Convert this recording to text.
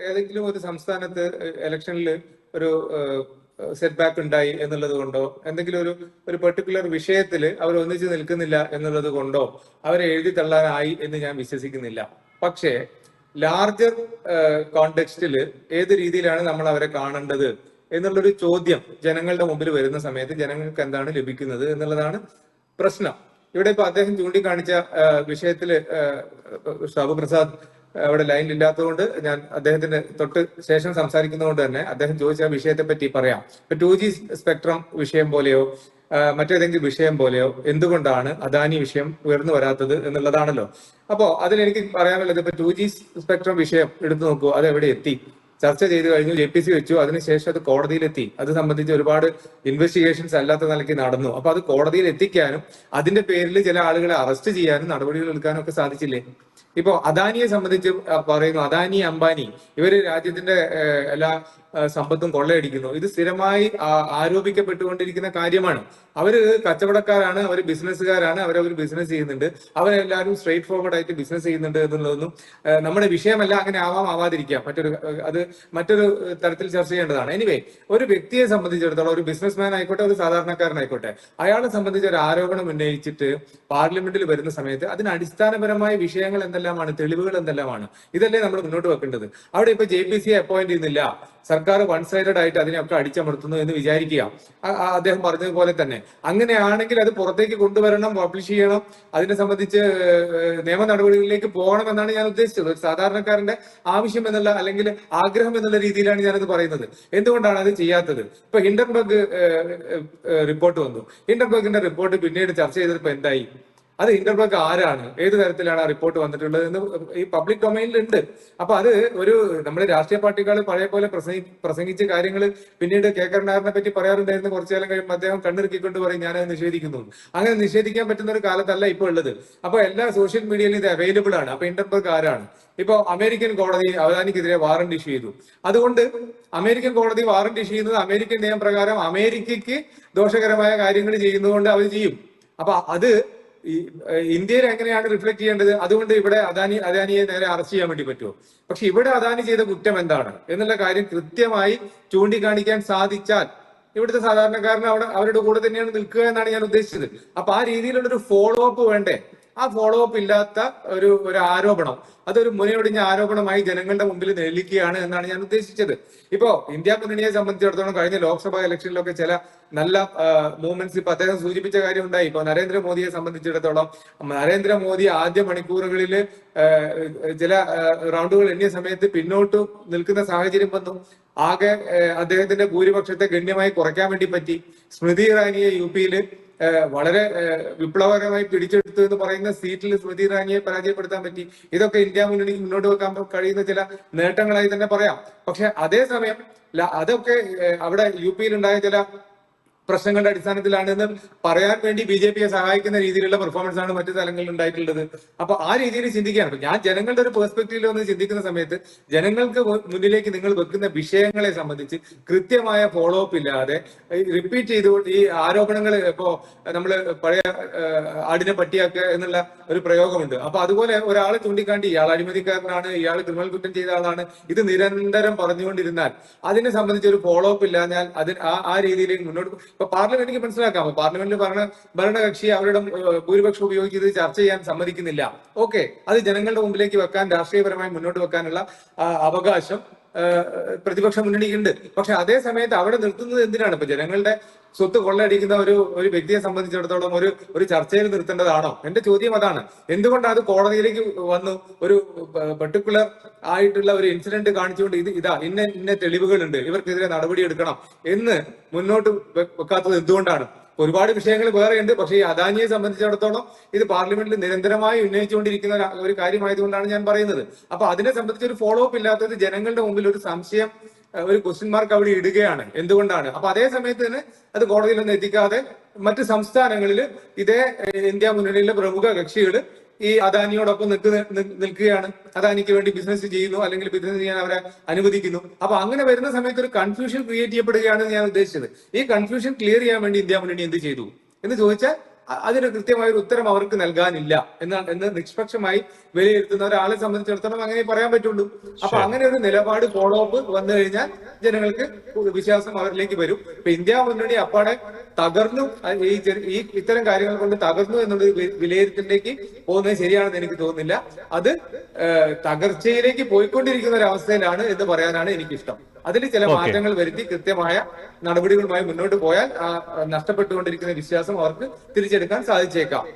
ഏതെങ്കിലും ഒരു സംസ്ഥാനത്ത് ഇലക്ഷനിൽ ഒരു സെറ്റ് ബാക്ക് ഉണ്ടായി എന്നുള്ളത് കൊണ്ടോ എന്തെങ്കിലും ഒരു പെർട്ടിക്കുലർ വിഷയത്തിൽ അവർ ഒന്നിച്ചു നിൽക്കുന്നില്ല എന്നുള്ളത് കൊണ്ടോ അവരെ എഴുതി തള്ളാനായി എന്ന് ഞാൻ വിശ്വസിക്കുന്നില്ല. പക്ഷേ ലാർജർ കോണ്ടെക്സ്റ്റിൽ ഏത് രീതിയിലാണ് നമ്മൾ അവരെ കാണേണ്ടത് എന്നുള്ളൊരു ചോദ്യം ജനങ്ങളുടെ മുമ്പിൽ വരുന്ന സമയത്ത് ജനങ്ങൾക്ക് എന്താണ് ലഭിക്കുന്നത് എന്നുള്ളതാണ് പ്രശ്നം. ഇവിടെ ഇപ്പൊ അദ്ദേഹം ചൂണ്ടിക്കാണിച്ച വിഷയത്തില് ഷാബു പ്രസാദ് അവിടെ ലൈനിൽ ഇല്ലാത്തതുകൊണ്ട് ഞാൻ അദ്ദേഹത്തിന് തൊട്ട് ശേഷം സംസാരിക്കുന്നതുകൊണ്ട് തന്നെ അദ്ദേഹം ചോദിച്ച വിഷയത്തെ പറ്റി പറയാം. ഇപ്പൊ 2G സ്പെക്ട്രം വിഷയം പോലെയോ മറ്റേതെങ്കിലും വിഷയം പോലെയോ എന്തുകൊണ്ടാണ് അദാനി വിഷയം ഉയർന്നു വരാത്തത് എന്നുള്ളതാണല്ലോ. അപ്പോ അതിലെനിക്ക് പറയാനുള്ളത് ഇപ്പൊ 2G സ്പെക്ട്രം വിഷയം എടുത്തു നോക്കൂ, അത് എവിടെ എത്തി? ചർച്ച ചെയ്ത് കഴിഞ്ഞു, JPC വെച്ചു, അതിനുശേഷം അത് കോടതിയിലെത്തി. അത് സംബന്ധിച്ച് ഒരുപാട് ഇൻവെസ്റ്റിഗേഷൻസ് അല്ലാത്ത നിലയ്ക്ക് നടന്നു. അപ്പൊ അത് കോടതിയിൽ എത്തിക്കാനും അതിന്റെ പേരിൽ ചില ആളുകളെ അറസ്റ്റ് ചെയ്യാനും നടപടികൾ എടുക്കാനും ഒക്കെ സാധിച്ചില്ലേ? ഇപ്പോ അദാനിയെ സംബന്ധിച്ച് പറയുന്നു, അദാനി അംബാനി ഇവര് രാജ്യത്തിന്റെ എല്ലാ സമ്പത്തും കൊള്ളയടിക്കുന്നു. ഇത് സ്ഥിരമായി ആരോപിക്കപ്പെട്ടുകൊണ്ടിരിക്കുന്ന കാര്യമാണ്. അവര് കച്ചവടക്കാരാണ്, അവർ ബിസിനസ്സുകാരാണ്, അവരവർ ബിസിനസ് ചെയ്യുന്നുണ്ട്, അവരെല്ലാവരും സ്ട്രെയിറ്റ് ഫോർവേഡ് ആയിട്ട് ബിസിനസ് ചെയ്യുന്നുണ്ട് എന്നുള്ളതൊന്നും നമ്മുടെ വിഷയമല്ല. അങ്ങനെ ആവാതിരിക്കാം, മറ്റൊരു തരത്തിൽ ചർച്ച ചെയ്യേണ്ടതാണ്. എനിവേ, ഒരു വ്യക്തിയെ സംബന്ധിച്ചിടത്തോളം, ഒരു ബിസിനസ്മാൻ ആയിക്കോട്ടെ, ഒരു സാധാരണക്കാരനായിക്കോട്ടെ, അയാളെ സംബന്ധിച്ച് ഒരു ആരോപണം ഉന്നയിച്ചിട്ട് പാർലമെന്റിൽ വരുന്ന സമയത്ത് അതിന് അടിസ്ഥാനപരമായ വിഷയങ്ങൾ എന്തെല്ലാമാണ്, തെളിവുകൾ എന്തെല്ലാമാണ്, ഇതല്ലേ നമ്മൾ മുന്നോട്ട് വെക്കേണ്ടത്. അവിടെ ഇപ്പൊ JPC അപ്പോയിന്റ് ചെയ്യുന്നില്ല, സർക്കാർ വൺ സൈഡഡ് ആയിട്ട് അതിനെയൊക്കെ അടിച്ചമർത്തുന്നു എന്ന് വിചാരിക്കുക. അദ്ദേഹം പറഞ്ഞതുപോലെ തന്നെ അങ്ങനെയാണെങ്കിൽ അത് പുറത്തേക്ക് കൊണ്ടുവരണം, പബ്ലിഷ് ചെയ്യണം, അതിനെ സംബന്ധിച്ച് നിയമ നടപടികളിലേക്ക് പോകണം എന്നാണ് ഞാൻ ഉദ്ദേശിച്ചത്. ഒരു സാധാരണക്കാരന്റെ ആവശ്യം എന്നുള്ള അല്ലെങ്കിൽ ആഗ്രഹം എന്നുള്ള രീതിയിലാണ് ഞാനത് പറയുന്നത്. എന്തുകൊണ്ടാണ് അത് ചെയ്യാത്തത്? ഇപ്പൊ ഹിൻഡൻബർഗ് റിപ്പോർട്ട് വന്നു. ഹിൻഡൻബർഗിന്റെ റിപ്പോർട്ട് പിന്നീട് ചർച്ച ചെയ്തപ്പോ എന്തായി? അത് ഹിൻഡൻബർഗ് ആരാണ്, ഏത് തരത്തിലാണ് ആ റിപ്പോർട്ട് വന്നിട്ടുള്ളത് എന്ന് ഈ പബ്ലിക് ഡൊമൈനിൽ ഉണ്ട്. അപ്പൊ അത് ഒരു നമ്മുടെ രാഷ്ട്രീയ പാർട്ടികൾ പഴയ പോലെ പ്രസംഗിച്ച കാര്യങ്ങൾ പിന്നീട് കേക്കറിനാറിനെ പറ്റി പറയാറുണ്ടായിരുന്നു. കുറച്ചു കാലം കഴിയുമ്പോൾ അദ്ദേഹം കണ്ണിറുക്കിക്കൊണ്ട് പറയും ഞാനത് നിഷേധിക്കുന്നു. അങ്ങനെ നിഷേധിക്കാൻ പറ്റുന്ന ഒരു കാലത്തല്ല ഇപ്പോൾ ഉള്ളത്. അപ്പൊ എല്ലാ സോഷ്യൽ മീഡിയയിലും ഇത് അവൈലബിൾ ആണ്. അപ്പൊ ഹിൻഡൻബർഗ് ആരാണ്? ഇപ്പൊ അമേരിക്കൻ കോടതി അദാനിക്കെതിരെ വാറന്റ് ഇഷ്യൂ ചെയ്തു. അതുകൊണ്ട് അമേരിക്കൻ കോടതി വാറന്റ് ഇഷ്യൂ ചെയ്യുന്നത് അമേരിക്കൻ നിയമപ്രകാരം അമേരിക്കയ്ക്ക് ദോഷകരമായ കാര്യങ്ങൾ ചെയ്യുന്നതുകൊണ്ട് അവർ ചെയ്യും. അപ്പൊ അത് ഇന്ത്യയിൽ എങ്ങനെയാണ് റിഫ്ലക്ട് ചെയ്യേണ്ടത്? അതുകൊണ്ട് ഇവിടെ അദാനിയെ നേരെ അറസ്റ്റ് ചെയ്യാൻ വേണ്ടി പറ്റുമോ? പക്ഷെ ഇവിടെ അദാനി ചെയ്ത കുറ്റം എന്താണ് എന്നുള്ള കാര്യം കൃത്യമായി ചൂണ്ടിക്കാണിക്കാൻ സാധിച്ചാൽ ഇവിടുത്തെ സാധാരണക്കാരന് അവരുടെ കൂടെ തന്നെയാണ് നിൽക്കുക എന്നാണ് ഞാൻ ഉദ്ദേശിച്ചത്. അപ്പൊ ആ രീതിയിലുള്ളൊരു ഫോളോ അപ്പ് വേണ്ടേ? ആ ഫോളോ അപ്പ് ഇല്ലാത്ത ഒരു ആരോപണം, അതൊരു മുനയൊടിഞ്ഞ ആരോപണമായി ജനങ്ങളുടെ മുമ്പിൽ നിലനിൽക്കുകയാണ് എന്നാണ് ഞാൻ ഉദ്ദേശിച്ചത്. ഇപ്പോ ഇന്ത്യ മുന്നണിയെ സംബന്ധിച്ചിടത്തോളം കഴിഞ്ഞ ലോക്സഭാ ഇലക്ഷനിലൊക്കെ ചില നല്ല മൂവ്മെന്റ്സ് ഇപ്പൊ അദ്ദേഹം സൂചിപ്പിച്ച കാര്യം ഉണ്ടായി. ഇപ്പൊ നരേന്ദ്രമോദിയെ സംബന്ധിച്ചിടത്തോളം നരേന്ദ്രമോദി ആദ്യ മണിക്കൂറുകളിൽ ചില റൗണ്ടുകൾ എണ്ണിയ സമയത്ത് പിന്നോട്ട് നിൽക്കുന്ന സാഹചര്യം വന്നു. ആകെ അദ്ദേഹത്തിന്റെ ഭൂരിപക്ഷത്തെ ഗണ്യമായി കുറയ്ക്കാൻ വേണ്ടി പറ്റി. സ്മൃതി ഇറാനിയെ UP-യിൽ വളരെ വിപ്ലവകരമായി പിടിച്ചെടുത്തു എന്ന് പറയുന്ന സീറ്റിൽ സ്മൃതി ഇറാനിയെ പരാജയപ്പെടുത്താൻ പറ്റി. ഇതൊക്കെ ഇന്ത്യ മുന്നണിക്ക് മുന്നോട്ട് വെക്കാൻ കഴിയുന്ന ചില നേട്ടങ്ങളായി തന്നെ പറയാം. പക്ഷെ അതേസമയം അതൊക്കെ അവിടെ UP-യിൽ ഉണ്ടായ ചില പ്രശ്നങ്ങളുടെ അടിസ്ഥാനത്തിലാണെന്ന് പറയാൻ വേണ്ടി BJP-യെ സഹായിക്കുന്ന രീതിയിലുള്ള പെർഫോമൻസ് ആണ് മറ്റു സ്ഥലങ്ങളിൽ ഉണ്ടായിട്ടുള്ളത്. അപ്പൊ ആ രീതിയിൽ ചിന്തിക്കുകയാണ്. ഞാൻ ജനങ്ങളുടെ ഒരു പെർസ്പെക്റ്റീവിൽ വന്ന് ചിന്തിക്കുന്ന സമയത്ത് ജനങ്ങൾക്ക് മുന്നിലേക്ക് നിങ്ങൾ വെക്കുന്ന വിഷയങ്ങളെ സംബന്ധിച്ച് കൃത്യമായ ഫോളോ അപ്പ് ഇല്ലാതെ റിപ്പീറ്റ് ചെയ്തുകൊണ്ട് ഈ ആരോപണങ്ങൾ, ഇപ്പോ നമ്മള് പഴയ ആടിനെ പട്ടിയാക്കുക എന്നുള്ള ഒരു പ്രയോഗമുണ്ട്. അപ്പൊ അതുപോലെ ഒരാളെ ചൂണ്ടിക്കാണ്ടി ഇയാൾ അഴിമതിക്കാരനാണ്, ഇയാൾ ക്രിമിനൽ കുറ്റം ചെയ്ത ആളാണ്, ഇത് നിരന്തരം പറഞ്ഞുകൊണ്ടിരുന്നാൽ അതിനെ സംബന്ധിച്ച് ഒരു ഫോളോ അപ്പ് ഇല്ലാഞ്ഞാൽ ആ രീതിയിലേക്ക് മുന്നോട്ട് ഇപ്പൊ പാർലമെന്റിന് മനസ്സിലാക്കാം. പാർലമെന്റിൽ ഭരണകക്ഷി അവരുടെ ഭൂരിപക്ഷം ഉപയോഗിച്ച് ചർച്ച ചെയ്യാൻ സമ്മതിക്കുന്നില്ല. ഓക്കെ, അത് ജനങ്ങളുടെ മുമ്പിലേക്ക് വെക്കാൻ, രാഷ്ട്രീയപരമായി മുന്നോട്ട് വെക്കാനുള്ള അവകാശം പ്രതിപക്ഷ മുന്നണിക്കുണ്ട്. പക്ഷെ അതേ സമയത്ത് അവിടെ നിർത്തുന്നത് എന്തിനാണ്? ഇപ്പൊ ജനങ്ങളുടെ സ്വത്ത് കൊള്ളയടിക്കുന്ന ഒരു വ്യക്തിയെ സംബന്ധിച്ചിടത്തോളം ഒരു ചർച്ചയിൽ നിർത്തേണ്ടതാണോ? എന്റെ ചോദ്യം അതാണ്. എന്തുകൊണ്ടാണ് അത് കോടതിയിലേക്ക് വന്നു ഒരു പെർട്ടിക്കുലർ ആയിട്ടുള്ള ഒരു ഇൻസിഡന്റ് കാണിച്ചുകൊണ്ട് ഇന്ന തെളിവുകളുണ്ട്, ഇവർക്കെതിരെ നടപടി എടുക്കണം എന്ന് മുന്നോട്ട് വെക്കാത്തത് എന്തുകൊണ്ടാണ്? ഒരുപാട് വിഷയങ്ങൾ വേറെ ഉണ്ട്. പക്ഷേ ഈ അദാനിയെ സംബന്ധിച്ചിടത്തോളം ഇത് പാർലമെന്റിൽ നിരന്തരമായി ഉന്നയിച്ചുകൊണ്ടിരിക്കുന്ന ഒരു കാര്യമായതുകൊണ്ടാണ് ഞാൻ പറയുന്നത്. അപ്പൊ അതിനെ സംബന്ധിച്ച് ഒരു ഫോളോ അപ്പ് ഇല്ലാത്തത് ജനങ്ങളുടെ മുമ്പിൽ ഒരു സംശയം, ഒരു ക്വസ്റ്റ്യൻ മാർക്ക് അവിടെ ഇടുകയാണ്. എന്തുകൊണ്ടാണ്? അപ്പൊ അതേ സമയത്ത് തന്നെ അത് കോടതിയിലൊന്നും എത്തിക്കാതെ മറ്റ് സംസ്ഥാനങ്ങളിൽ ഇതേ ഇന്ത്യ മുന്നണിയിലെ പ്രമുഖ കക്ഷികൾ ഈ അദാനിയോടൊപ്പം നിൽക്കുകയാണ്. അദാനിക്ക് വേണ്ടി ബിസിനസ് ചെയ്യുന്നു, അല്ലെങ്കിൽ ബിസിനസ് ചെയ്യാൻ അവരെ അനുവദിക്കുന്നു. അപ്പൊ അങ്ങനെ വരുന്ന സമയത്ത് ഒരു കൺഫ്യൂഷൻ ക്രിയേറ്റ് ചെയ്യപ്പെടുകയാണ് ഞാൻ ഉദ്ദേശിച്ചത്. ഈ കൺഫ്യൂഷൻ ക്ലിയർ ചെയ്യാൻ വേണ്ടി ഇന്ത്യ മുന്നണി എന്ത് ചെയ്തു എന്ന് ചോദിച്ചാൽ അതിന് കൃത്യമായ ഒരു ഉത്തരം അവർക്ക് നൽകാനില്ല എന്ന് നിഷ്പക്ഷമായി വിലയിരുത്തുന്ന ഒരാളെ സംബന്ധിച്ചിടത്തോളം അങ്ങനെ പറയാൻ പറ്റുള്ളൂ. അപ്പൊ അങ്ങനെ ഒരു നിലപാട് ഫോളോ അപ്പ് വന്നു കഴിഞ്ഞാൽ ജനങ്ങൾക്ക് വിശ്വാസം അവരിലേക്ക് വരും. ഇപ്പൊ ഇന്ത്യ മുന്നണി അപ്പാടെ തകർന്നു, ഈ ഇത്തരം കാര്യങ്ങൾ കൊണ്ട് തകർന്നു എന്നുള്ള വിലയിരുത്തലിലേക്ക് പോകുന്നത് ശരിയാണെന്ന് എനിക്ക് തോന്നുന്നില്ല. അത് തകർച്ചയിലേക്ക് പോയിക്കൊണ്ടിരിക്കുന്ന ഒരു അവസ്ഥയിലാണ് എന്ന് പറയാനാണ് എനിക്കിഷ്ടം. അതിൽ ചില മാറ്റങ്ങൾ വരുത്തി കൃത്യമായ നടപടികളുമായി മുന്നോട്ട് പോയാൽ നഷ്ടപ്പെട്ടുകൊണ്ടിരിക്കുന്ന വിശ്വാസം അവർക്ക് തിരിച്ചെടുക്കാൻ സാധിച്ചേക്കാം.